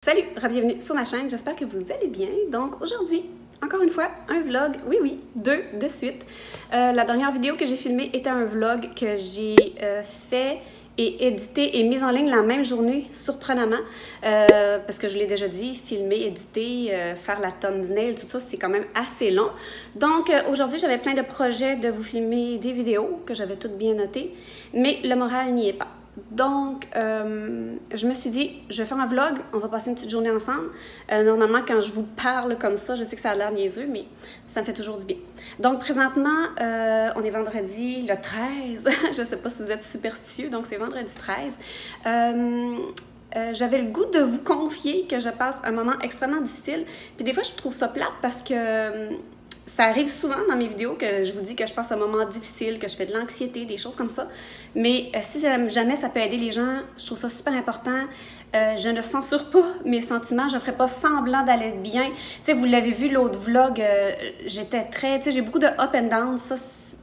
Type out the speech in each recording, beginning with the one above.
Salut, bienvenue sur ma chaîne, j'espère que vous allez bien. Donc aujourd'hui, encore une fois, un vlog, oui, deux de suite. La dernière vidéo que j'ai filmée était un vlog que j'ai fait et édité et mis en ligne la même journée, surprenamment, parce que je l'ai déjà dit, filmer, éditer, faire la thumbnail, tout ça, c'est quand même assez long. Donc aujourd'hui, j'avais plein de projets de vous filmer des vidéos que j'avais toutes bien notées, mais le moral n'y est pas. Donc, je me suis dit, je vais faire un vlog, on va passer une petite journée ensemble. Normalement, quand je vous parle comme ça, je sais que ça a l'air niaiseux, mais ça me fait toujours du bien. Donc, présentement, on est vendredi le 13. Je ne sais pas si vous êtes superstitieux, donc c'est vendredi 13. J'avais le goût de vous confier que je passe un moment extrêmement difficile. Puis des fois, je trouve ça plate parce que ça arrive souvent dans mes vidéos que je vous dis que je passe un moment difficile, que je fais de l'anxiété, des choses comme ça. Mais si jamais ça peut aider les gens, je trouve ça super important. Je ne censure pas mes sentiments, je ne ferai pas semblant d'aller bien. Tu sais, vous l'avez vu, l'autre vlog, j'étais très... Tu sais, j'ai beaucoup de up and down, ça,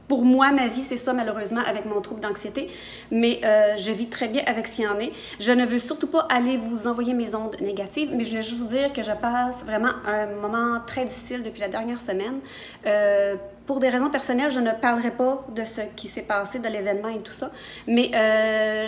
pour moi, ma vie, c'est ça, malheureusement, avec mon trouble d'anxiété. Mais je vis très bien avec ce qu'il y en est. Je ne veux surtout pas aller vous envoyer mes ondes négatives, mais je voulais juste vous dire que je passe vraiment un moment très difficile depuis la dernière semaine. Pour des raisons personnelles, je ne parlerai pas de ce qui s'est passé, de l'événement et tout ça, mais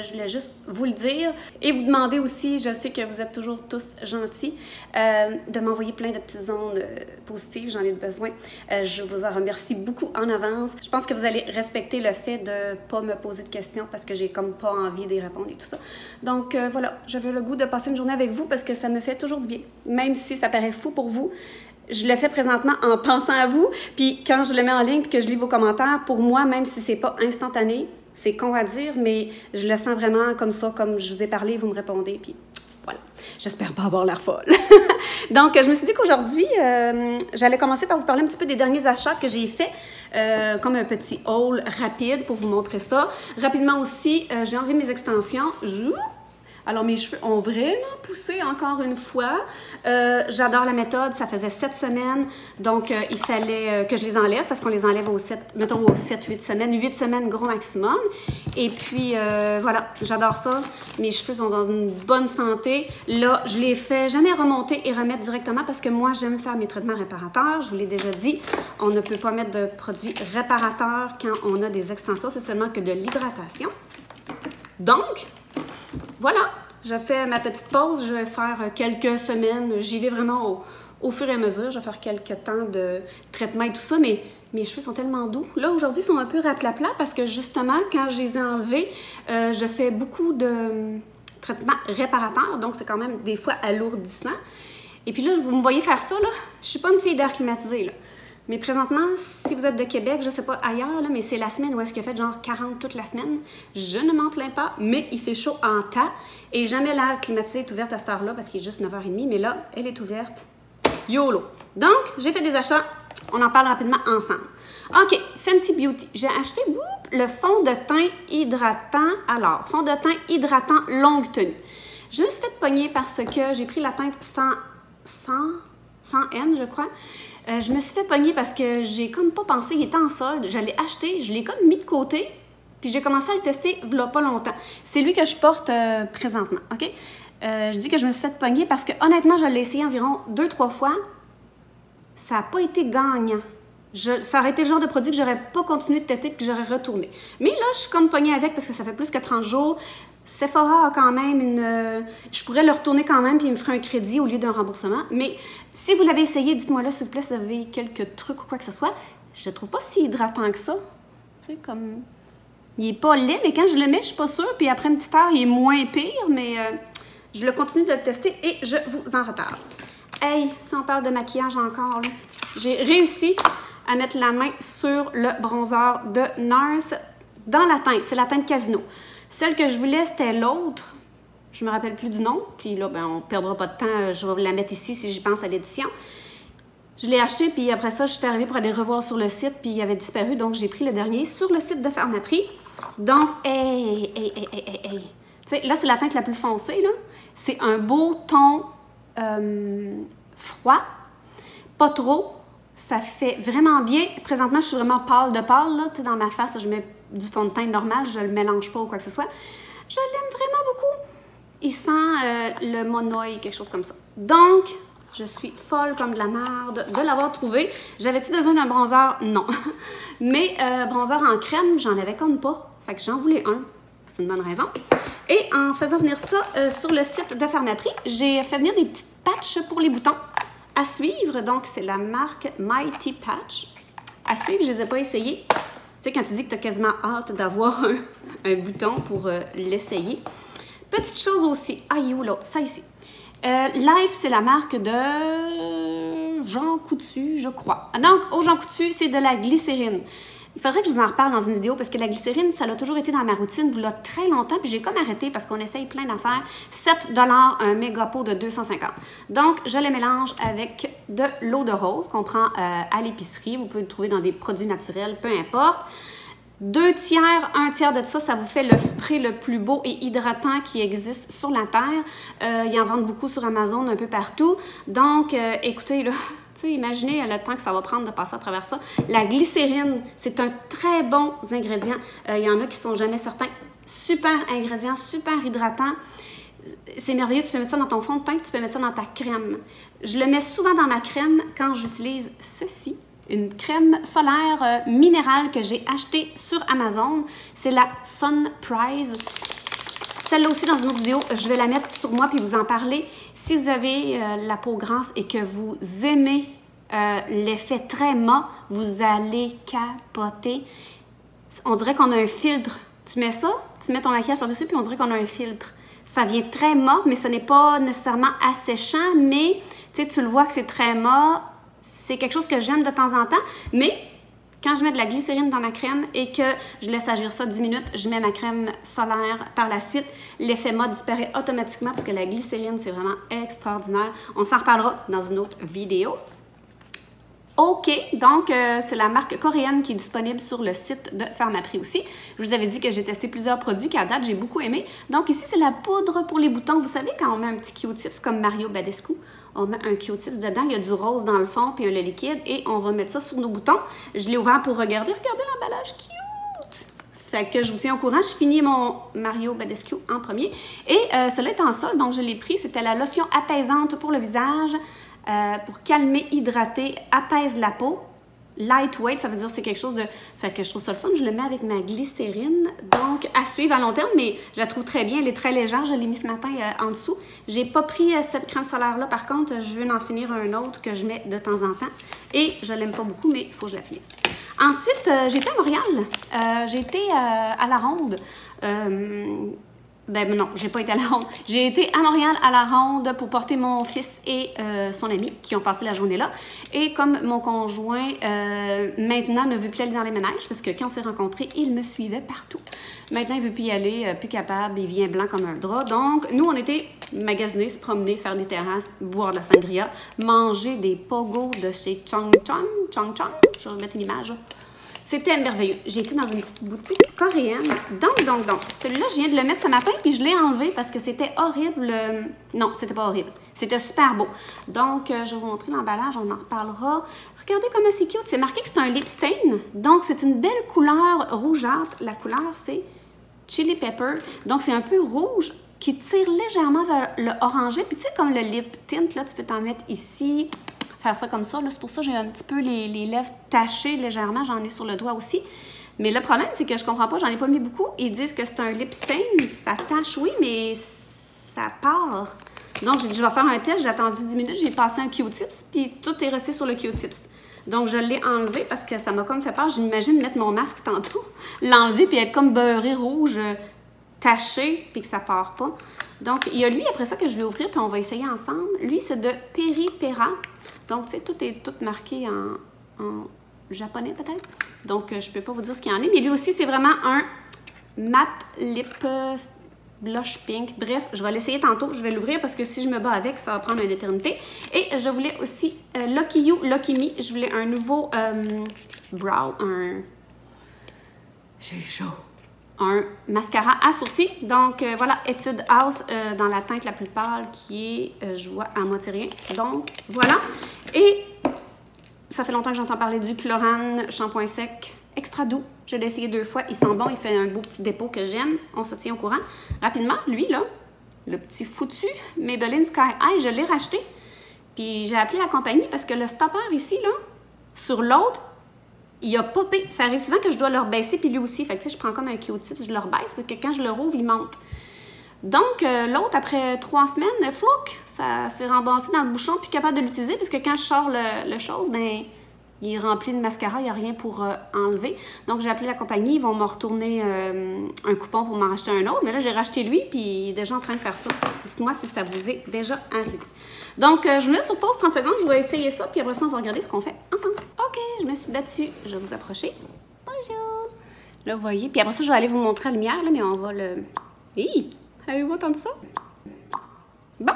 je voulais juste vous le dire et vous demander aussi, je sais que vous êtes toujours tous gentils, de m'envoyer plein de petites ondes positives, j'en ai besoin. Je vous en remercie beaucoup en avance. Je pense que vous allez respecter le fait de ne pas me poser de questions parce que j'ai comme pas envie d'y répondre et tout ça. Donc voilà, j'avais le goût de passer une journée avec vous parce que ça me fait toujours du bien, même si ça paraît fou pour vous. Je le fais présentement en pensant à vous, puis quand je le mets en ligne et que je lis vos commentaires, pour moi, même si c'est pas instantané, c'est con à dire, mais je le sens vraiment comme ça, comme je vous ai parlé, vous me répondez, puis voilà. J'espère pas avoir l'air folle. Donc, je me suis dit qu'aujourd'hui, j'allais commencer par vous parler un petit peu des derniers achats que j'ai faits, comme un petit haul rapide pour vous montrer ça. Rapidement aussi, j'ai enlevé mes extensions. Alors, mes cheveux ont vraiment poussé encore une fois. J'adore la méthode. Ça faisait 7 semaines. Donc, il fallait que je les enlève parce qu'on les enlève aux 7-8 semaines. 8 semaines gros maximum. Et puis, voilà, j'adore ça. Mes cheveux sont dans une bonne santé. Là, je les fais jamais remonter et remettre directement parce que moi, j'aime faire mes traitements réparateurs. Je vous l'ai déjà dit, on ne peut pas mettre de produits réparateurs quand on a des extensions. C'est seulement que de l'hydratation. Donc, voilà, je fais ma petite pause, je vais faire quelques semaines, j'y vais vraiment au fur et à mesure, je vais faire quelques temps de traitement et tout ça, mais mes cheveux sont tellement doux. Là, aujourd'hui, ils sont un peu raplapla parce que justement, quand je les ai enlevés, je fais beaucoup de traitements réparateurs, donc c'est quand même des fois alourdissant. Et puis là, vous me voyez faire ça, là, je suis pas une fille d'air climatisé, là. Mais présentement, si vous êtes de Québec, je sais pas ailleurs, là, mais c'est la semaine où est-ce qu'il a fait genre 40 toute la semaine. Je ne m'en plains pas, mais il fait chaud en tas. Et jamais l'air climatisé est ouverte à cette heure-là parce qu'il est juste 9h30, mais là, elle est ouverte. YOLO! Donc, j'ai fait des achats. On en parle rapidement ensemble. OK, Fenty Beauty. J'ai acheté le fond de teint hydratant. Alors, fond de teint hydratant longue tenue. Je me suis fait pogner parce que j'ai pris la teinte sans N, je crois. Je me suis fait pogner parce que j'ai comme pas pensé, il était en solde. Je l'ai acheté, je l'ai comme mis de côté, puis j'ai commencé à le tester il y a pas longtemps. C'est lui que je porte présentement, OK? Je dis que je me suis fait pogner parce que honnêtement, je l'ai essayé environ 2-3 fois. Ça n'a pas été gagnant. Ça aurait été le genre de produit que j'aurais pas continué de tester et que j'aurais retourné. Mais là, je suis comme pognée avec parce que ça fait plus que 30 jours. Sephora a quand même une... Je pourrais le retourner quand même puis il me ferait un crédit au lieu d'un remboursement. Mais si vous l'avez essayé, dites-moi là, s'il vous plaît, si vous avez quelques trucs ou quoi que ce soit. Je le trouve pas si hydratant que ça. Tu sais, comme... Il est pas laid, mais quand je le mets, je suis pas sûre. Puis après une petite heure, il est moins pire, mais je le continue de le tester et je vous en reparle. Hey, si on parle de maquillage encore, là, j'ai réussi à mettre la main sur le bronzer de NARS dans la teinte. C'est la teinte Casino. Celle que je voulais, c'était l'autre. Je me rappelle plus du nom. Puis là, ben, on ne perdra pas de temps. Je vais la mettre ici si j'y pense à l'édition. Je l'ai acheté, puis après ça, je suis arrivée pour aller revoir sur le site, puis il avait disparu. Donc, j'ai pris le dernier sur le site de Pharmaprix. Donc, hey. Tu sais, là, c'est la teinte la plus foncée, là. C'est un beau ton froid. Pas trop. Ça fait vraiment bien. Présentement, je suis vraiment pâle de pâle, là. Tu sais, dans ma face, je mets du fond de teint normal. Je ne le mélange pas ou quoi que ce soit. Je l'aime vraiment beaucoup. Il sent le monoï, quelque chose comme ça. Donc, je suis folle comme de la merde de l'avoir trouvé. J'avais-tu besoin d'un bronzer? Non. Mais bronzer en crème, j'en avais comme pas. Fait que j'en voulais un. C'est une bonne raison. Et en faisant venir ça sur le site de Pharmaprix, j'ai fait venir des petites patchs pour les boutons à suivre. Donc, c'est la marque Mighty Patch. À suivre, je ne les ai pas essayés. Tu sais, quand tu dis que tu as quasiment hâte d'avoir un bouton pour l'essayer. Petite chose aussi. Ah, il est où l'autre? Ça ici. Life, c'est la marque de Jean Coutu, je crois. Donc, au Jean Coutu, c'est de la glycérine. Il faudrait que je vous en reparle dans une vidéo parce que la glycérine, ça a toujours été dans ma routine, il y a très longtemps, puis j'ai comme arrêté parce qu'on essaye plein d'affaires. 7 $ un méga pot de 250. Donc, je les mélange avec de l'eau de rose qu'on prend à l'épicerie. Vous pouvez le trouver dans des produits naturels, peu importe. 2 tiers, 1 tiers de ça, ça vous fait le spray le plus beau et hydratant qui existe sur la Terre. Ils en vendent beaucoup sur Amazon, un peu partout. Donc, écoutez, là, imaginez le temps que ça va prendre de passer à travers ça. La glycérine, c'est un très bon ingrédient. Il y en a qui ne sont jamais certains. Super ingrédient, super hydratant. C'est merveilleux, tu peux mettre ça dans ton fond de teint, tu peux mettre ça dans ta crème. Je le mets souvent dans ma crème quand j'utilise ceci. Une crème solaire minérale que j'ai achetée sur Amazon. C'est la Sunprise. Celle-là aussi, dans une autre vidéo, je vais la mettre sur moi puis vous en parler. Si vous avez la peau grasse et que vous aimez l'effet très mat, vous allez capoter. On dirait qu'on a un filtre. Tu mets ça, tu mets ton maquillage par-dessus puis on dirait qu'on a un filtre. Ça vient très mat, mais ce n'est pas nécessairement asséchant, mais tu le vois que c'est très mat. C'est quelque chose que j'aime de temps en temps, mais quand je mets de la glycérine dans ma crème et que je laisse agir ça 10 minutes, je mets ma crème solaire par la suite, l'effet mat disparaît automatiquement parce que la glycérine, c'est vraiment extraordinaire. On s'en reparlera dans une autre vidéo. OK, donc c'est la marque coréenne qui est disponible sur le site de Pharmaprix aussi. Je vous avais dit que j'ai testé plusieurs produits qu'à date, j'ai beaucoup aimé. Donc ici, c'est la poudre pour les boutons. Vous savez, quand on met un petit Q-tips comme Mario Badescu, on met un Q-tips dedans, il y a du rose dans le fond puis le liquide et on va mettre ça sur nos boutons. Je l'ai ouvert pour regarder. Regardez l'emballage cute! Fait que je vous tiens au courant. Je finis mon Mario Badescu en premier. Et cela est en solde, donc je l'ai pris. C'était la lotion apaisante pour le visage. Pour calmer, hydrater, apaise la peau. Lightweight, ça veut dire c'est quelque chose de... Fait que je trouve ça le fun. Je le mets avec ma glycérine. Donc, à suivre à long terme, mais je la trouve très bien. Elle est très légère. Je l'ai mis ce matin en dessous. J'ai pas pris cette crème solaire-là. Par contre, je veux en finir un autre que je mets de temps en temps. Et je l'aime pas beaucoup, mais il faut que je la finisse. Ensuite, j'étais à Montréal. J'ai été à la Ronde. Ben non, j'ai pas été à la Ronde. J'ai été à Montréal à la Ronde pour porter mon fils et son ami qui ont passé la journée là. Et comme mon conjoint maintenant ne veut plus aller dans les ménages parce que quand on s'est rencontrés, il me suivait partout. Maintenant, il veut plus y aller, plus capable, il vient blanc comme un drap. Donc, nous, on était magasiner, se promener, faire des terrasses, boire de la sangria, manger des pogos de chez Chong Chong. Je vais remettre une image. C'était merveilleux. J'ai été dans une petite boutique coréenne. Donc. Celui-là, je viens de le mettre ce matin, puis je l'ai enlevé parce que c'était horrible. Non, c'était pas horrible. C'était super beau. Donc, je vais vous montrer l'emballage, on en reparlera. Regardez comment c'est cute. C'est marqué que c'est un lip stain. Donc, c'est une belle couleur rougeâtre. La couleur, c'est Chili Pepper. Donc, c'est un peu rouge qui tire légèrement vers le orangé. Puis, tu sais, comme le lip tint, là, tu peux t'en mettre ici. Faire ça comme ça. C'est pour ça que j'ai un petit peu les lèvres tachées légèrement. J'en ai sur le doigt aussi. Mais le problème, c'est que je comprends pas. J'en ai pas mis beaucoup. Ils disent que c'est un lip stain. Ça tache, oui, mais ça part. Donc, j'ai dit, je vais faire un test. J'ai attendu 10 minutes. J'ai passé un Q-tips. Puis tout est resté sur le Q-tips. Donc, je l'ai enlevé parce que ça m'a comme fait peur. Je m'imagine mettre mon masque tantôt. L'enlever puis être comme beurré rouge, taché, puis que ça part pas. Donc, il y a lui, après ça, que je vais ouvrir, puis on va essayer ensemble. Lui, c'est de Peri-Pera. Donc, tu sais, tout est marqué en japonais, peut-être. Donc, je peux pas vous dire ce qu'il y en a. Mais lui aussi, c'est vraiment un matte lip blush pink. Bref, je vais l'essayer tantôt. Je vais l'ouvrir parce que si je me bats avec, ça va prendre une éternité. Et je voulais aussi Lucky You, Lucky Me. Je voulais un nouveau brow, j'ai chaud. Un mascara à sourcils. Donc, voilà, Etude House dans la teinte la plus pâle qui est, je vois, à moitié rien. Donc, voilà. Et ça fait longtemps que j'entends parler du Chlorane shampoing sec extra doux. Je l'ai essayé 2 fois. Il sent bon. Il fait un beau petit dépôt que j'aime. On se tient au courant. Rapidement, lui, là, le petit foutu Maybelline Sky High, je l'ai racheté. Puis j'ai appelé la compagnie parce que le stopper ici, là, sur l'autre, il a popé. Ça arrive souvent que je dois le rebaisser, puis lui aussi. Fait que tu sais, je prends comme un Q-tip, je le rebaisse, parce que quand je le rouvre, il monte. Donc, l'autre, après 3 semaines, floc, ça s'est remboursé dans le bouchon, puis capable de l'utiliser, parce que quand je sors le chose, ben il est rempli de mascara, il n'y a rien pour enlever. Donc, j'ai appelé la compagnie, ils vont me retourner un coupon pour m'en racheter un autre. Mais là, j'ai racheté lui, puis il est déjà en train de faire ça. Dites-moi si ça vous est déjà arrivé. Donc, je me mets sur pause 30 secondes, je vais essayer ça, puis après ça, on va regarder ce qu'on fait ensemble. OK, je me suis battue. Je vais vous approcher. Bonjour! Là, vous voyez. Puis après ça, je vais aller vous montrer la lumière, là, mais on va le... Hi! Avez-vous entendu ça? Bon.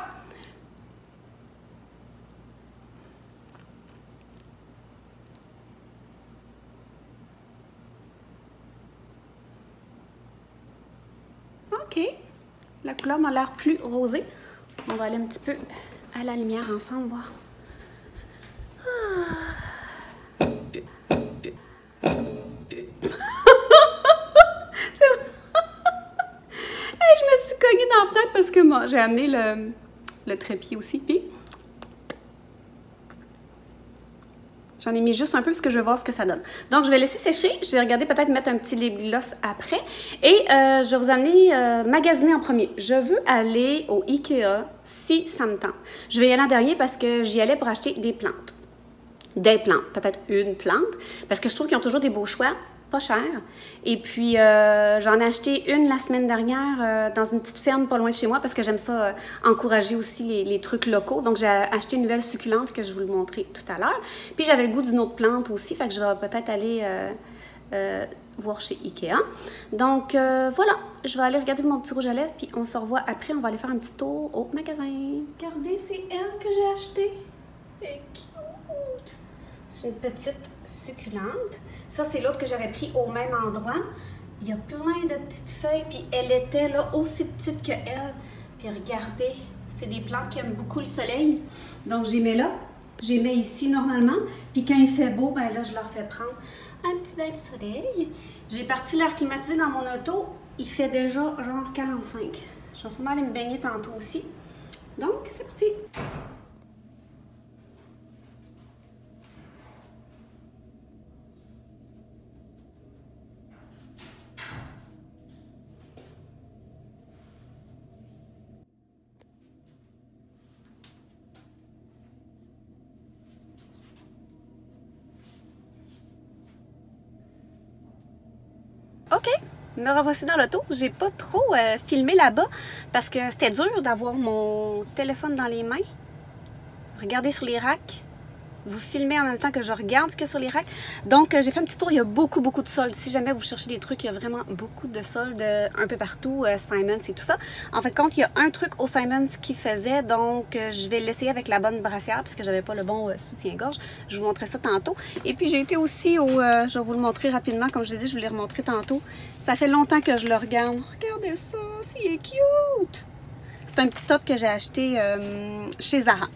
OK. La couleur m'a l'air plus rosée. On va aller un petit peu à la lumière ensemble, voir. Hey, je me suis cognée dans la fenêtre parce que moi, j'ai amené le trépied aussi. Puis j'en ai mis juste un peu parce que je veux voir ce que ça donne. Donc, je vais laisser sécher. Je vais regarder peut-être mettre un petit lip gloss après. Et je vais vous amener magasiner en premier. Je veux aller au Ikea si ça me tente. Je vais y aller en dernier parce que j'y allais pour acheter des plantes. Des plantes, peut-être une plante. Parce que je trouve qu'ils ont toujours des beaux choix, pas cher. Et puis, j'en ai acheté une la semaine dernière dans une petite ferme pas loin de chez moi parce que j'aime ça encourager aussi les trucs locaux. Donc, j'ai acheté une nouvelle succulente que je vais vous le montrer tout à l'heure. Puis, j'avais le goût d'une autre plante aussi, fait que je vais peut-être aller voir chez Ikea. Donc, voilà, je vais aller regarder mon petit rouge à lèvres puis on se revoit après. On va aller faire un petit tour au magasin. Regardez, c'est elle que j'ai achetée. Elle est cute! C'est une petite succulente. Ça, c'est l'autre que j'avais pris au même endroit. Il y a plein de petites feuilles, puis elle était là aussi petite que elle. Puis regardez, c'est des plantes qui aiment beaucoup le soleil. Donc, j'y mets là. J'y mets ici normalement. Puis quand il fait beau, ben là, je leur fais prendre un petit bain de soleil. J'ai parti l'air climatisé dans mon auto. Il fait déjà genre 45. Je vais sûrement aller me baigner tantôt aussi. Donc, c'est parti. OK, me revoici dans l'auto. J'ai pas trop filmé là-bas parce que c'était dur d'avoir mon téléphone dans les mains. Regardez sur les racks. Vous filmez en même temps que je regarde ce qu'il y a sur les racks. Donc, j'ai fait un petit tour. Il y a beaucoup de soldes. Si jamais vous cherchez des trucs, il y a vraiment beaucoup de soldes un peu partout. Simons et tout ça. En fait, compte, il y a un truc au Simons qui faisait. Donc, je vais l'essayer avec la bonne brassière parce que j'avais pas le bon soutien-gorge. Je vous montrerai ça tantôt. Et puis, j'ai été aussi au... je vais vous le montrer rapidement. Comme je vous ai dit, je vous l'ai remontré tantôt. Ça fait longtemps que je le regarde. Regardez ça. C'est cute! C'est un petit top que j'ai acheté chez Zara.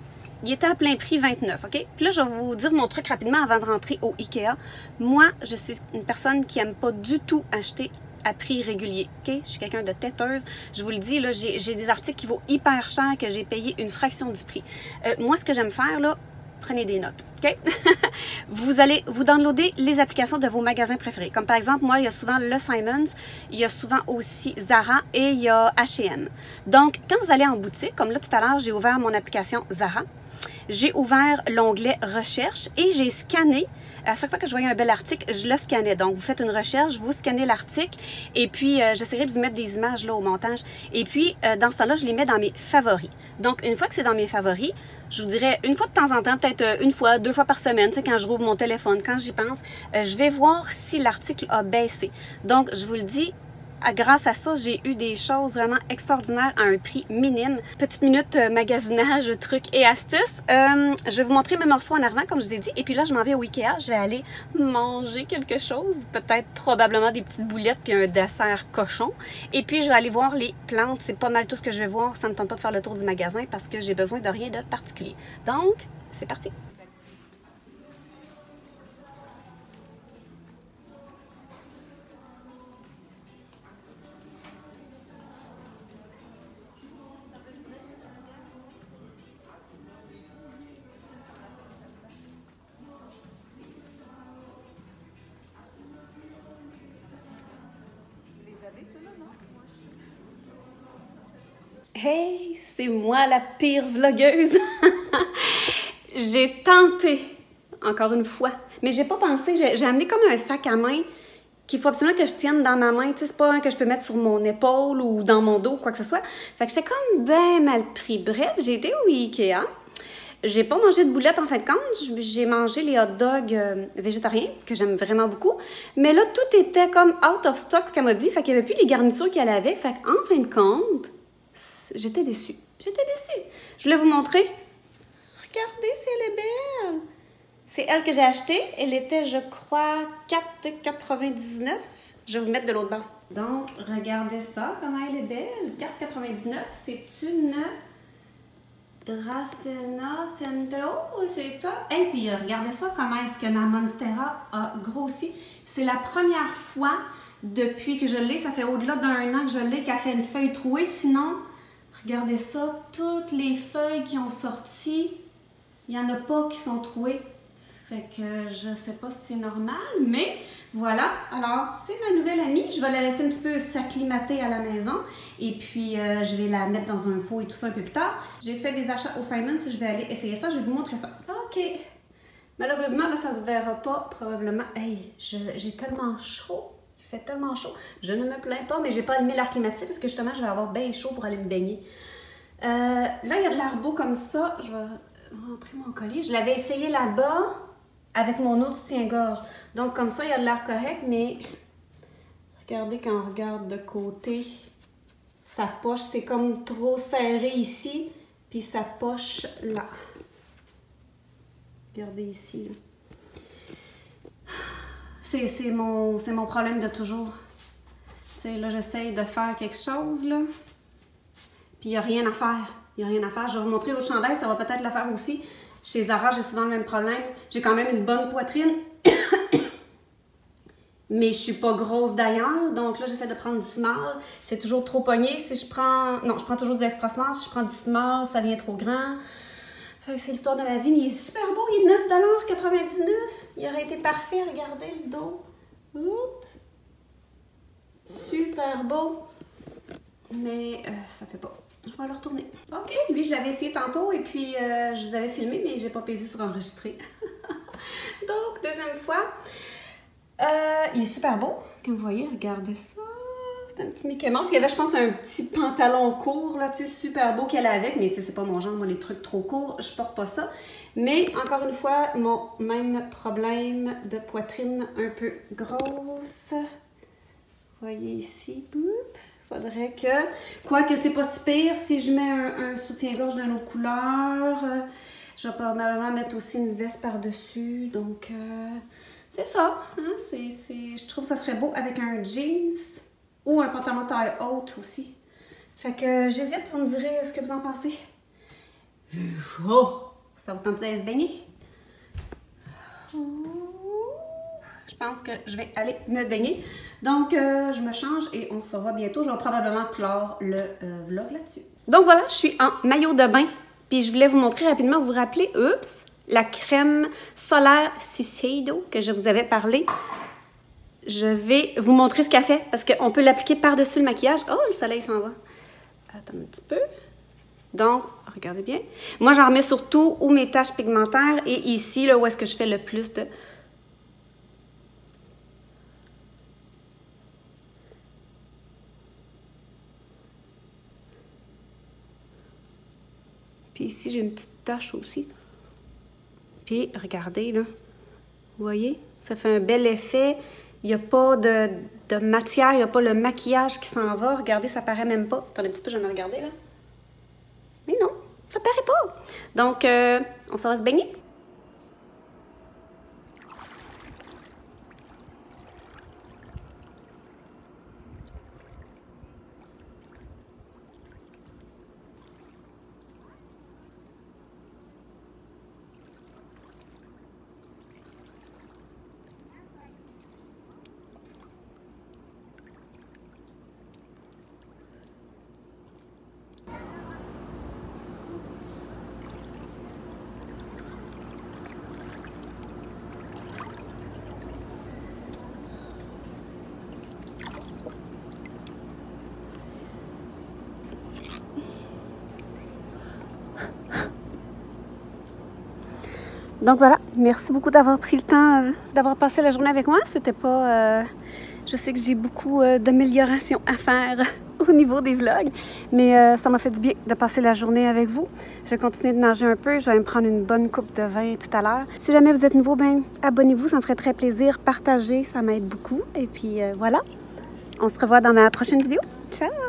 Il était à plein prix 29, OK? Puis là, je vais vous dire mon truc rapidement avant de rentrer au Ikea. Moi, je suis une personne qui n'aime pas du tout acheter à prix régulier, OK? Je suis quelqu'un de têteuse. Je vous le dis, là, j'ai des articles qui vaut hyper cher que j'ai payé une fraction du prix. Moi, ce que j'aime faire, là, prenez des notes, OK? Vous allez vous downloader les applications de vos magasins préférés. Comme par exemple, moi, il y a souvent le Simons, il y a souvent aussi Zara et il y a H&M. Donc, quand vous allez en boutique, comme là tout à l'heure, j'ai ouvert mon application Zara. J'ai ouvert l'onglet recherche et j'ai scanné. À chaque fois que je voyais un bel article, je le scannais. Donc, vous faites une recherche, vous scannez l'article et puis j'essaierai de vous mettre des images là au montage. Et puis, dans ce temps-là, je les mets dans mes favoris. Donc, une fois que c'est dans mes favoris, je vous dirais une fois de temps en temps, peut-être une fois, 2 fois par semaine, tu sais, quand je rouvre mon téléphone, quand j'y pense, je vais voir si l'article a baissé. Donc, je vous le dis, grâce à ça, j'ai eu des choses vraiment extraordinaires à un prix minime. Petite minute magasinage, trucs et astuces. Je vais vous montrer mes morceaux en avant, comme je vous ai dit. Et puis là, je m'en vais au Ikea. Je vais aller manger quelque chose. Peut-être probablement des petites boulettes puis un dessert cochon. Et puis, je vais aller voir les plantes. C'est pas mal tout ce que je vais voir. Ça ne me tente pas de faire le tour du magasin parce que j'ai besoin de rien de particulier. Donc, c'est parti! Hey, c'est moi la pire vlogueuse! J'ai tenté, encore une fois, mais j'ai pas pensé, j'ai amené comme un sac à main qu'il faut absolument que je tienne dans ma main, tu sais, c'est pas un que je peux mettre sur mon épaule ou dans mon dos ou quoi que ce soit. Fait que j'étais comme ben mal pris. Bref, j'ai été au Ikea. J'ai pas mangé de boulettes en fin de compte, j'ai mangé les hot dogs végétariens, que j'aime vraiment beaucoup. Mais là, tout était comme out of stock, ce qu'elle m'a dit, fait qu'il y avait plus les garnitures qu'elle avait. Fait qu'en fin de compte, j'étais déçue. J'étais déçue. Je voulais vous montrer. Regardez si elle est belle. C'est elle que j'ai achetée. Elle était, je crois, 4,99. Je vais vous mettre de l'autre bord. Donc, regardez ça, comment elle est belle. 4,99. C'est une Dracena Centro, c'est ça. Et puis, regardez ça, comment est-ce que ma Monstera a grossi. C'est la première fois depuis que je l'ai. Ça fait au-delà d'1 an que je l'ai, qu'elle fait une feuille trouée. Sinon, regardez ça, toutes les feuilles qui ont sorti, il n'y en a pas qui sont trouées. Fait que je sais pas si c'est normal, mais voilà. Alors, c'est ma nouvelle amie. Je vais la laisser un petit peu s'acclimater à la maison. Et puis, je vais la mettre dans un pot et tout ça un peu plus tard. J'ai fait des achats au Simons. Je vais aller essayer ça. Je vais vous montrer ça. OK. Malheureusement, là, ça se verra pas probablement. Hey, j'ai tellement chaud. Il fait tellement chaud. Je ne me plains pas, mais j'ai pas allumé l'air climatisé parce que justement, je vais avoir bien chaud pour aller me baigner. Là, il y a de l'arbeau comme ça. Je vais rentrer mon collier. Je l'avais essayé là-bas avec mon autre soutien-gorge. Donc, comme ça, il y a de l'air correct, mais regardez quand on regarde de côté, sa poche, c'est comme trop serré ici, puis sa poche là. Regardez ici. C'est mon problème de toujours. Tu sais, là, j'essaye de faire quelque chose, là, puis il n'y a rien à faire. Il n'y a rien à faire. Je vais vous montrer l'autre chandail, ça va peut-être le faire aussi. Chez Zara, j'ai souvent le même problème. J'ai quand même une bonne poitrine. Mais je suis pas grosse d'ailleurs. Donc là, j'essaie de prendre du small. C'est toujours trop pogné. Si je prends... Non, je prends toujours du extra small. Si je prends du small, ça devient trop grand. Fait que c'est l'histoire de ma vie. Mais il est super beau. Il est 9,99 $. Il aurait été parfait. Regardez le dos. Oups. Super beau. Mais ça fait pas. Je vais le retourner. OK, lui, je l'avais essayé tantôt et puis je vous avais filmé, mais j'ai pas pesé sur enregistrer. Donc, deuxième fois. Il est super beau. Comme vous voyez, regardez ça. C'est un petit Mickey Mouse. Il y avait, je pense, un petit pantalon court, là, tu sais, super beau qu'elle a avec. Mais tu sais, c'est pas mon genre, moi, les trucs trop courts, je porte pas ça. Mais, encore une fois, mon même problème de poitrine un peu grosse. Vous voyez ici, boop. Faudrait que, quoique c'est pas si pire, si je mets un soutien-gorge d'une autre couleur, je vais probablement mettre aussi une veste par-dessus. Donc, c'est ça. Hein? Je trouve que ça serait beau avec un jeans ou un pantalon taille haute aussi. Fait que j'hésite, vous me direz ce que vous en pensez. J'ai chaud. Ça vous tente d'aller se baigner? Je pense que je vais aller me baigner. Donc, je me change et on se revoit bientôt. Je vais probablement clore le vlog là-dessus. Donc voilà, je suis en maillot de bain. Puis je voulais vous montrer rapidement, vous vous rappelez, oups, la crème solaire Shiseido que je vous avais parlé. Je vais vous montrer ce qu'elle fait parce qu'on peut l'appliquer par-dessus le maquillage. Oh, le soleil s'en va. Attends un petit peu. Donc, regardez bien. Moi, j'en remets surtout où mes taches pigmentaires et ici, là, où est-ce que je fais le plus de... Puis ici, j'ai une petite tache aussi. Puis, regardez, là. Vous voyez? Ça fait un bel effet. Il n'y a pas de matière, il n'y a pas le maquillage qui s'en va. Regardez, ça paraît même pas. Attendez un petit peu, je vais me regarder, là. Mais non, ça paraît pas. Donc, on s'en va se baigner. Donc voilà, merci beaucoup d'avoir pris le temps, d'avoir passé la journée avec moi. C'était pas... je sais que j'ai beaucoup d'améliorations à faire au niveau des vlogs, mais ça m'a fait du bien de passer la journée avec vous. Je vais continuer de nager un peu, je vais me prendre une bonne coupe de vin tout à l'heure. Si jamais vous êtes nouveau, ben abonnez-vous, ça me ferait très plaisir. Partagez, ça m'aide beaucoup. Et puis voilà, on se revoit dans ma prochaine vidéo. Ciao!